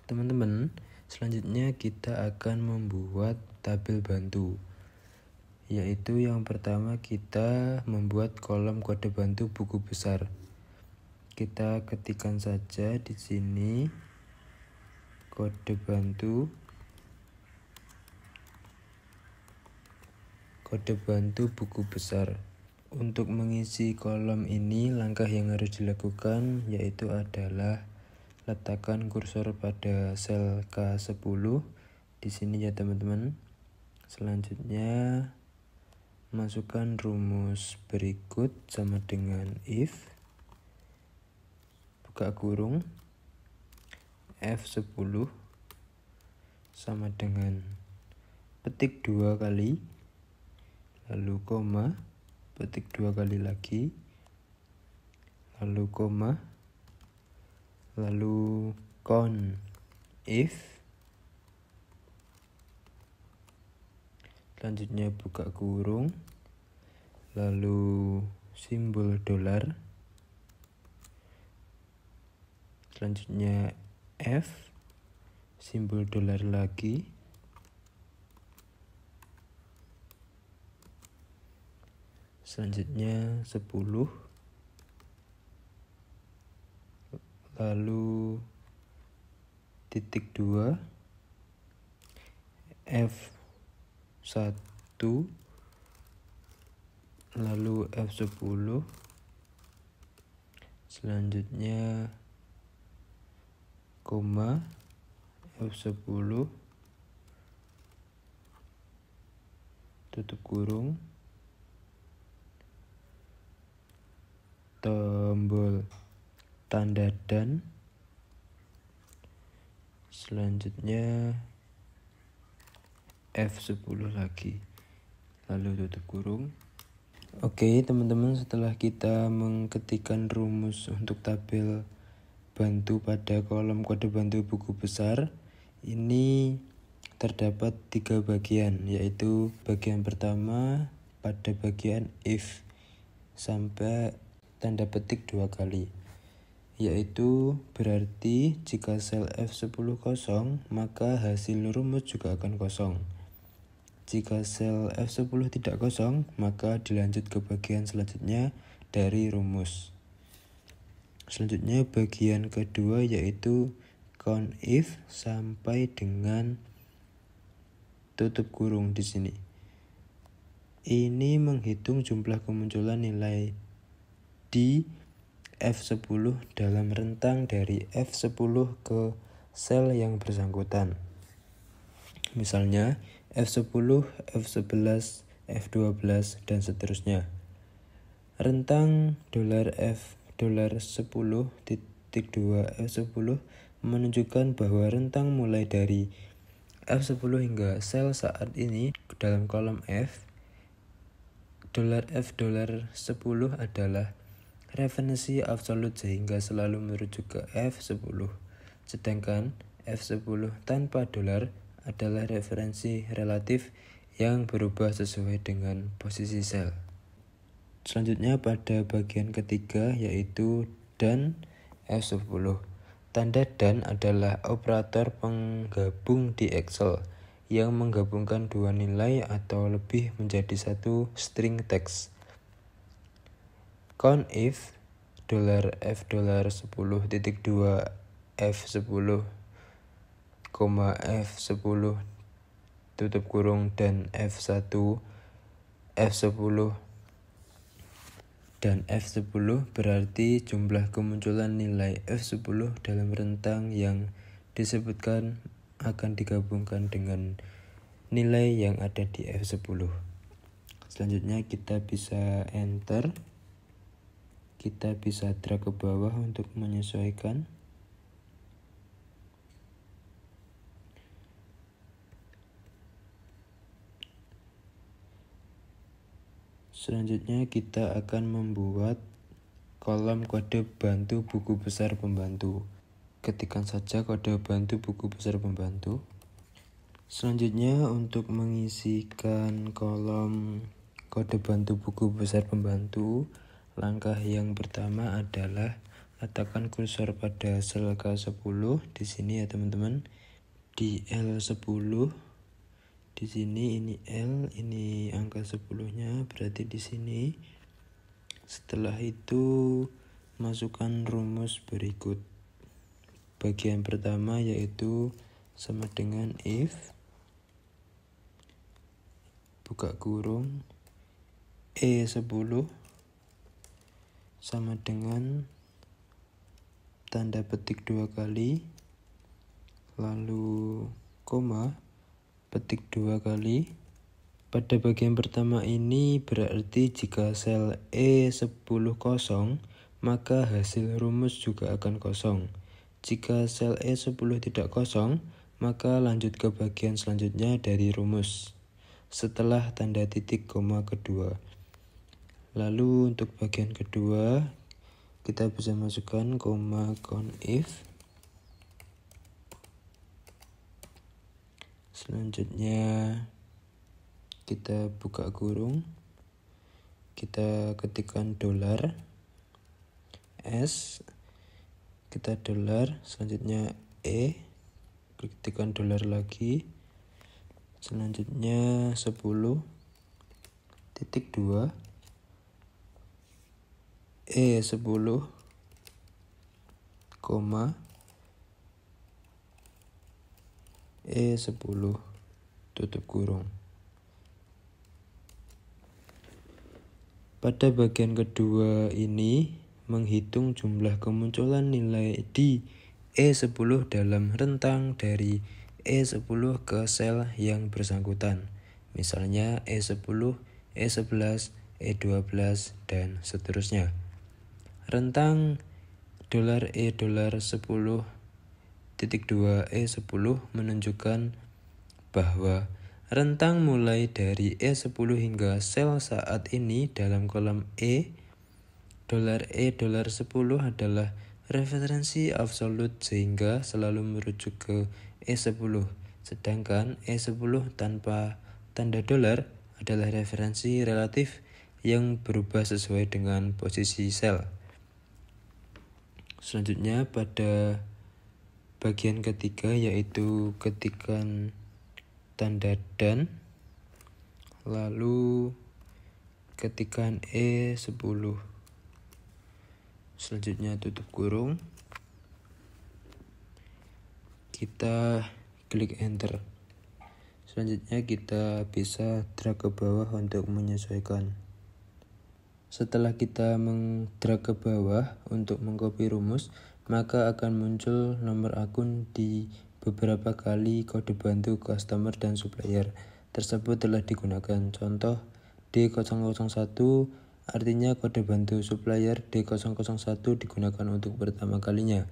Teman-teman, selanjutnya kita akan membuat tabel bantu. Yaitu yang pertama kita membuat kolom kode bantu buku besar. Kita ketikkan saja di sini kode bantu buku besar. Untuk mengisi kolom ini, langkah yang harus dilakukan yaitu adalah letakkan kursor pada sel K10 di sini ya teman-teman. Selanjutnya masukkan rumus berikut sama dengan if, buka kurung, F10 sama dengan petik 2 kali, lalu koma, petik 2 kali lagi, lalu koma, lalu count if, selanjutnya buka kurung, lalu simbol dolar, selanjutnya F, simbol dolar lagi, selanjutnya 10, lalu titik 2, F1, lalu F10, selanjutnya koma, F10, tutup kurung, tombol tanda dan, selanjutnya F10 lagi, lalu tutup kurung. Oke teman-teman, setelah kita mengetikkan rumus untuk tabel bantu pada kolom kode bantu buku besar, ini terdapat 3 bagian, yaitu bagian pertama pada bagian if sampai tanda petik 2 kali, yaitu berarti jika sel F10 kosong, maka hasil rumus juga akan kosong. Jika sel F10 tidak kosong, maka dilanjut ke bagian selanjutnya dari rumus. Selanjutnya bagian kedua yaitu count if sampai dengan tutup kurung di sini. Ini menghitung jumlah kemunculan nilai di F10 dalam rentang dari F10 ke sel yang bersangkutan. Misalnya F10, F11, F12, dan seterusnya. Rentang $F$10.2 F10 menunjukkan bahwa rentang mulai dari F10 hingga sel saat ini dalam kolom F, $F$10 adalah referensi absolut sehingga selalu merujuk ke F10, sedangkan F10 tanpa dolar adalah referensi relatif yang berubah sesuai dengan posisi sel. Selanjutnya pada bagian ketiga yaitu dan F10. Tanda dan adalah operator penggabung di Excel yang menggabungkan dua nilai atau lebih menjadi satu string teks. Count if $F$10.2 F10, F10 tutup kurung dan F1 F10 dan F10 berarti jumlah kemunculan nilai F10 dalam rentang yang disebutkan akan digabungkan dengan nilai yang ada di F10. Selanjutnya kita bisa enter, kita bisa drag ke bawah untuk menyesuaikan. Selanjutnya kita akan membuat kolom kode bantu buku besar pembantu. Ketikkan saja kode bantu buku besar pembantu. Selanjutnya untuk mengisikan kolom kode bantu buku besar pembantu, langkah yang pertama adalah letakkan kursor pada sel K10 di sini ya teman-teman, di L10. Di sini ini L, ini angka 10-nya, berarti di sini. Setelah itu masukkan rumus berikut. Bagian pertama yaitu sama dengan if buka kurung E10 sama dengan tanda petik 2 kali, lalu koma, petik 2 kali. Pada bagian pertama ini berarti jika sel E10 kosong, maka hasil rumus juga akan kosong. Jika sel E10 tidak kosong, maka lanjut ke bagian selanjutnya dari rumus setelah tanda titik koma kedua. Lalu untuk bagian kedua kita bisa masukkan koma count if. Selanjutnya kita buka kurung, kita ketikkan $, S, kita $, selanjutnya E, ketikkan $, lagi, selanjutnya 10.2 E10, koma E10 tutup kurung. Pada bagian kedua ini menghitung jumlah kemunculan nilai di E10 dalam rentang dari E10 ke sel yang bersangkutan. Misalnya E10, E11, E12, dan seterusnya. Rentang $E10.2 E10 menunjukkan bahwa rentang mulai dari E10 hingga sel saat ini dalam kolom E, $E10 adalah referensi absolut sehingga selalu merujuk ke E10, Sedangkan E10 tanpa tanda dolar adalah referensi relatif yang berubah sesuai dengan posisi sel. Selanjutnya pada bagian ketiga yaitu ketikan tanda dan, lalu ketikan E10. Selanjutnya tutup kurung. Kita klik enter. Selanjutnya kita bisa drag ke bawah untuk menyesuaikan. Setelah kita mengdrag ke bawah untuk mengcopy rumus, maka akan muncul nomor akun di beberapa kali kode bantu customer dan supplier tersebut telah digunakan. Contoh D001 artinya kode bantu supplier D001 digunakan untuk pertama kalinya.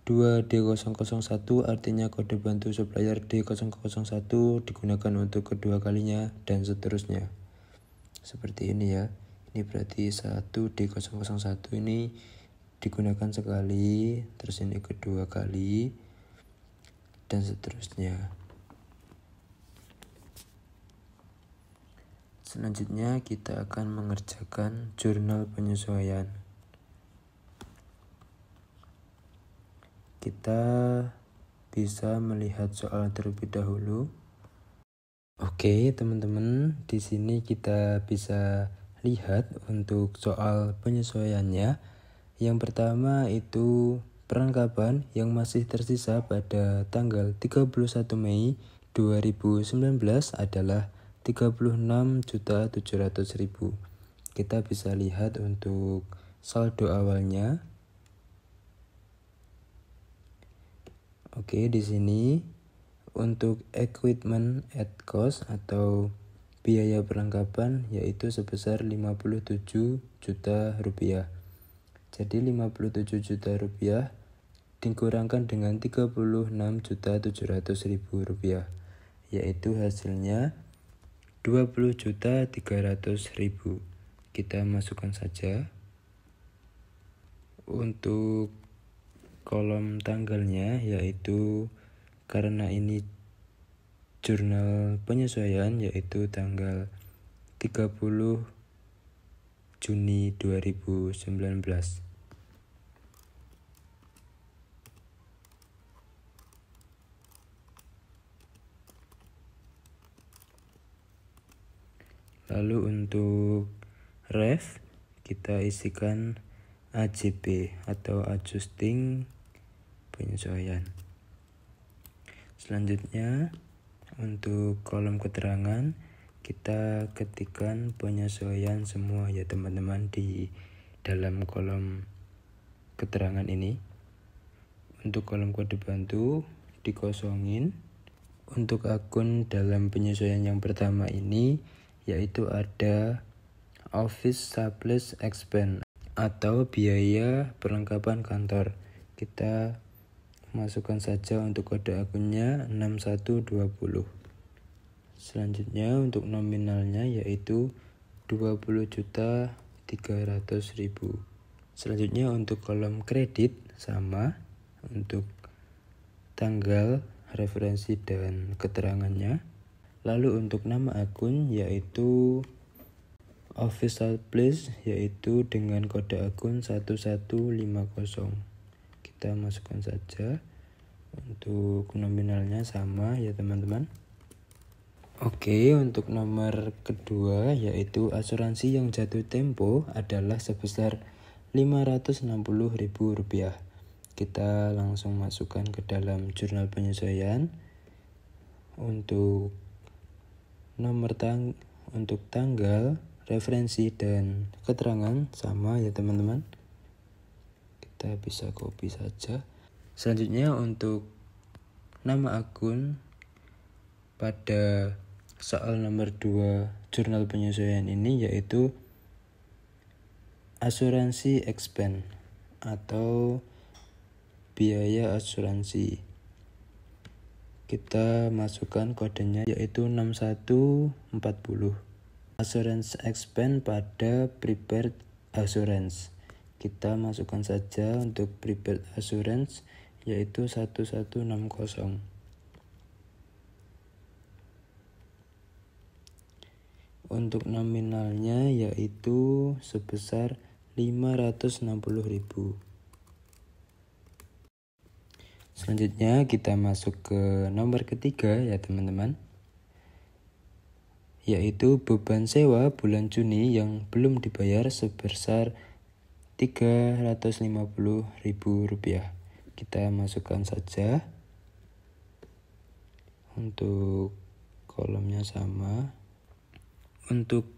2D001 artinya kode bantu supplier D001 digunakan untuk kedua kalinya, dan seterusnya. Seperti ini ya. Ini berarti 1D001 ini digunakan sekali, terus ini kedua kali, dan seterusnya. Selanjutnya kita akan mengerjakan jurnal penyesuaian. Kita bisa melihat soal terlebih dahulu. Oke, teman-teman, di sini kita bisa lihat untuk soal penyesuaiannya. Yang pertama itu perlengkapan yang masih tersisa pada tanggal 31 Mei 2019 adalah 36.700.000. Kita bisa lihat untuk saldo awalnya. Oke, di sini untuk equipment at cost atau biaya perlengkapan yaitu sebesar 57 juta rupiah. Jadi 57 juta rupiah dikurangkan dengan 36.700.000 rupiah, yaitu hasilnya 20.300.000. Kita masukkan saja. Untuk kolom tanggalnya yaitu karena ini jurnal penyesuaian yaitu tanggal 30 Juni 2019. Lalu untuk ref kita isikan AJP atau adjusting penyesuaian. Selanjutnya untuk kolom keterangan kita ketikkan penyesuaian semua ya teman-teman di dalam kolom keterangan ini. Untuk kolom kode bantu dikosongin. Untuk akun dalam penyesuaian yang pertama ini yaitu ada office supplies expense atau biaya perlengkapan kantor. Kita masukkan saja untuk kode akunnya 6120. Selanjutnya untuk nominalnya yaitu 20.300.000. Selanjutnya untuk kolom kredit sama untuk tanggal, referensi dan keterangannya. Lalu untuk nama akun yaitu official place yaitu dengan kode akun 1150. Kita masukkan saja. Untuk nominalnya sama ya teman-teman. Oke, untuk nomor kedua yaitu asuransi yang jatuh tempo adalah sebesar 560.000 rupiah. Kita langsung masukkan ke dalam jurnal penyesuaian. Untuk untuk tanggal, referensi dan keterangan sama ya teman-teman. Kita bisa copy saja. Selanjutnya untuk nama akun pada soal nomor 2 jurnal penyesuaian ini yaitu asuransi expense atau biaya asuransi. Kita masukkan kodenya yaitu 6140. Assurance expense pada prepared assurance. Kita masukkan saja untuk prepared assurance yaitu 1160. Untuk nominalnya yaitu sebesar 560.000. Selanjutnya kita masuk ke nomor ketiga ya teman-teman, yaitu beban sewa bulan Juni yang belum dibayar sebesar 350.000 rupiah. Kita masukkan saja. Untuk kolomnya sama. Untuk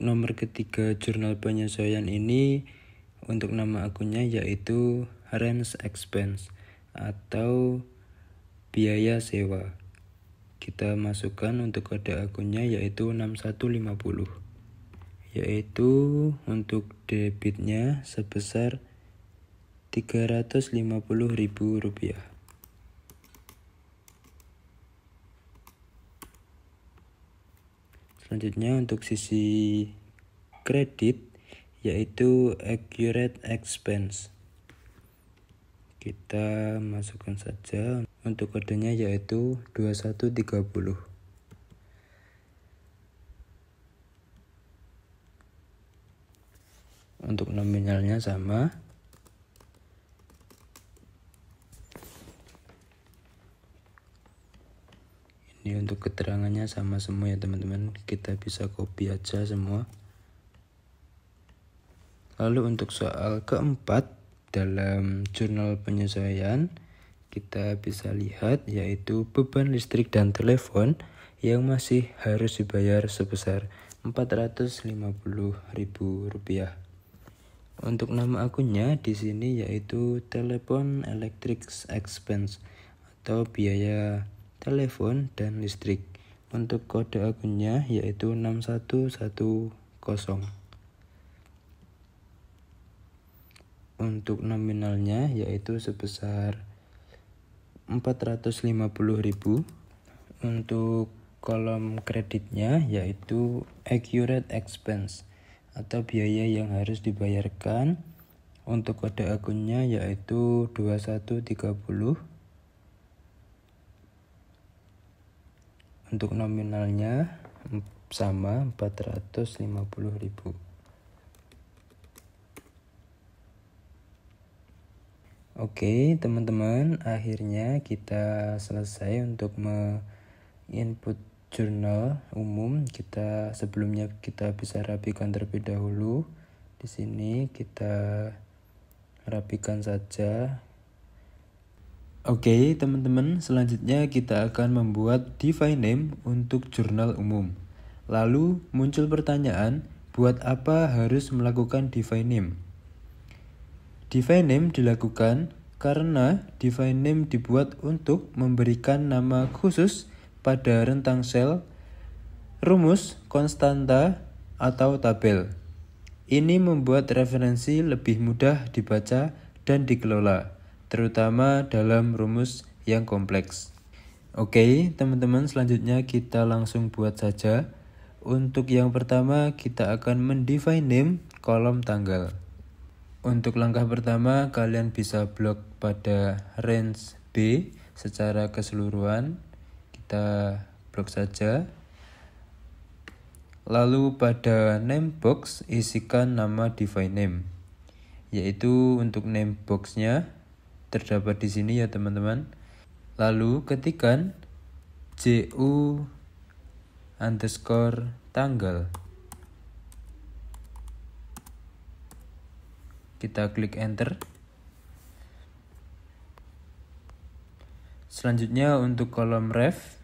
nomor ketiga jurnal penyesuaian ini, untuk nama akunnya yaitu rent expense atau biaya sewa. Kita masukkan untuk kode akunnya yaitu 6150. Yaitu untuk debitnya sebesar 350.000 rupiah. Selanjutnya untuk sisi kredit yaitu accurate expense. Kita masukkan saja untuk kodenya yaitu 2130. Untuk nominalnya sama. Ini untuk keterangannya sama semua ya teman-teman. Kita bisa copy aja semua. Lalu untuk soal keempat dalam jurnal penyesuaian, kita bisa lihat yaitu beban listrik dan telepon yang masih harus dibayar sebesar 450.000 rupiah. Untuk nama akunnya di sini yaitu telepon electric expense atau biaya telepon dan listrik. Untuk kode akunnya yaitu 6110. Untuk nominalnya yaitu sebesar 450.000. Untuk kolom kreditnya yaitu accurate expense atau biaya yang harus dibayarkan. Untuk kode akunnya yaitu 2130. Untuk nominalnya sama 450.000. Oke teman-teman, akhirnya kita selesai untuk input jurnal umum. Sebelumnya kita bisa rapikan terlebih dahulu. Di sini kita rapikan saja. Oke teman-teman, selanjutnya kita akan membuat define name untuk jurnal umum. Lalu muncul pertanyaan, buat apa harus melakukan define name? Define name dilakukan karena define name dibuat untuk memberikan nama khusus pada rentang sel, rumus, konstanta, atau tabel. Ini membuat referensi lebih mudah dibaca dan dikelola, terutama dalam rumus yang kompleks. Oke, teman-teman, selanjutnya kita langsung buat saja. Untuk yang pertama, kita akan mendefine name kolom tanggal. Untuk langkah pertama, kalian bisa blok pada range B secara keseluruhan. Kita blok saja. Lalu pada name box isikan nama define name. Yaitu untuk name boxnya terdapat di sini ya teman-teman. Lalu ketikkan JU underscore tanggal. Kita klik enter. Selanjutnya untuk kolom ref,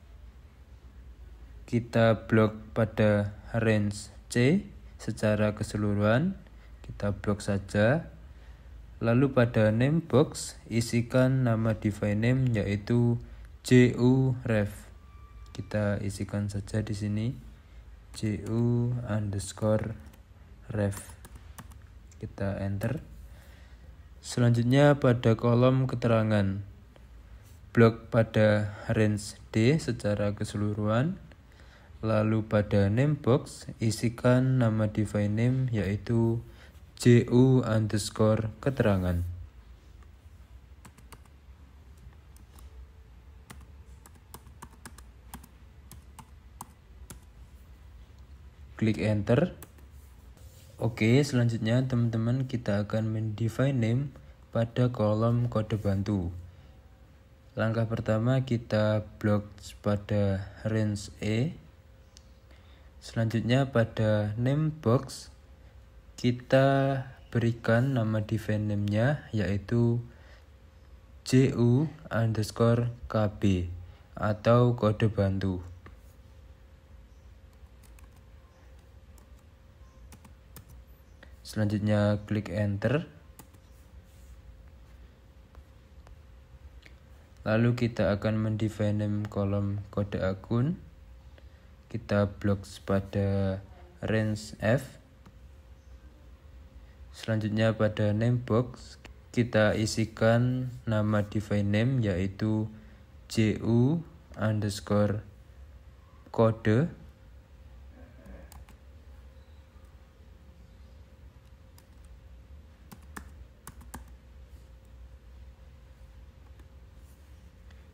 kita blok pada range C secara keseluruhan. Kita blok saja. Lalu pada name box isikan nama define name yaitu JU ref. Kita isikan saja di sini JU underscore ref. Kita enter. Selanjutnya pada kolom keterangan, blok pada range D secara keseluruhan. Lalu pada name box isikan nama define name yaitu JU underscore keterangan. klik enter. Oke, selanjutnya teman-teman kita akan mendefine name pada kolom kode bantu. Langkah pertama kita blok pada range E. Selanjutnya pada name box kita berikan nama define name-nya yaitu JU_KB atau kode bantu. Selanjutnya klik enter. Lalu kita akan mendefine name kolom kode akun. Kita blok pada range F. Selanjutnya pada name box kita isikan nama define name yaitu JU_kode.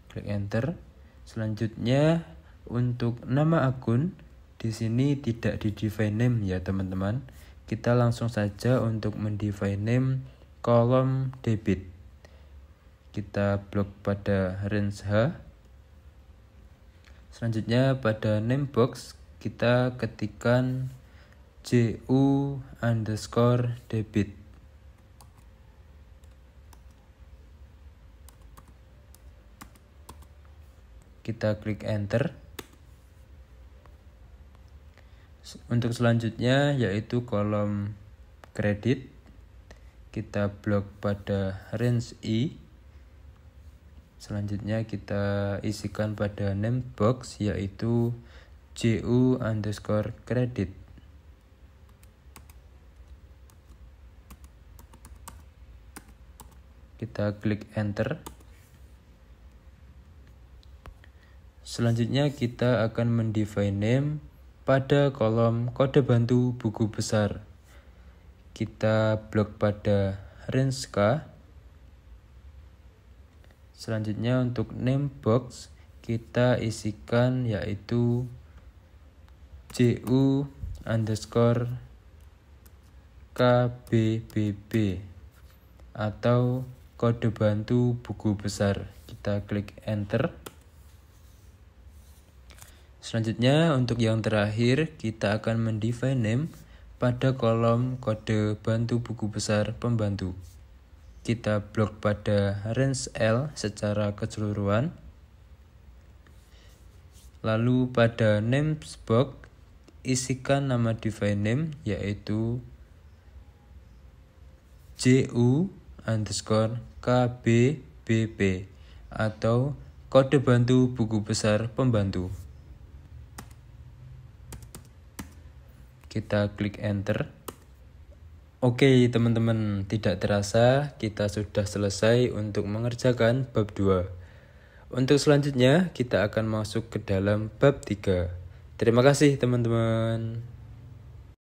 Klik enter. Selanjutnya untuk nama akun di sini tidak di define name ya teman-teman. Kita langsung saja untuk mendefine name kolom debit. Kita blok pada range H. Selanjutnya pada name box kita ketikkan JU_debit. Kita klik enter. Untuk selanjutnya yaitu kolom kredit, kita blok pada range I. Selanjutnya kita isikan pada name box yaitu JU_kredit. Kita klik enter. Selanjutnya kita akan mendefine name pada kolom kode bantu buku besar. Kita blok pada range K. Selanjutnya untuk name box kita isikan yaitu JU_KBBB atau kode bantu buku besar. Kita klik enter. Selanjutnya untuk yang terakhir kita akan mendefine name pada kolom kode bantu buku besar pembantu. Kita blok pada range L secara keseluruhan. Lalu pada name box isikan nama define name yaitu JU_KBBB atau kode bantu buku besar pembantu. Kita klik enter. Oke teman-teman, tidak terasa kita sudah selesai untuk mengerjakan bab 2. Untuk selanjutnya kita akan masuk ke dalam bab 3. Terima kasih teman-teman.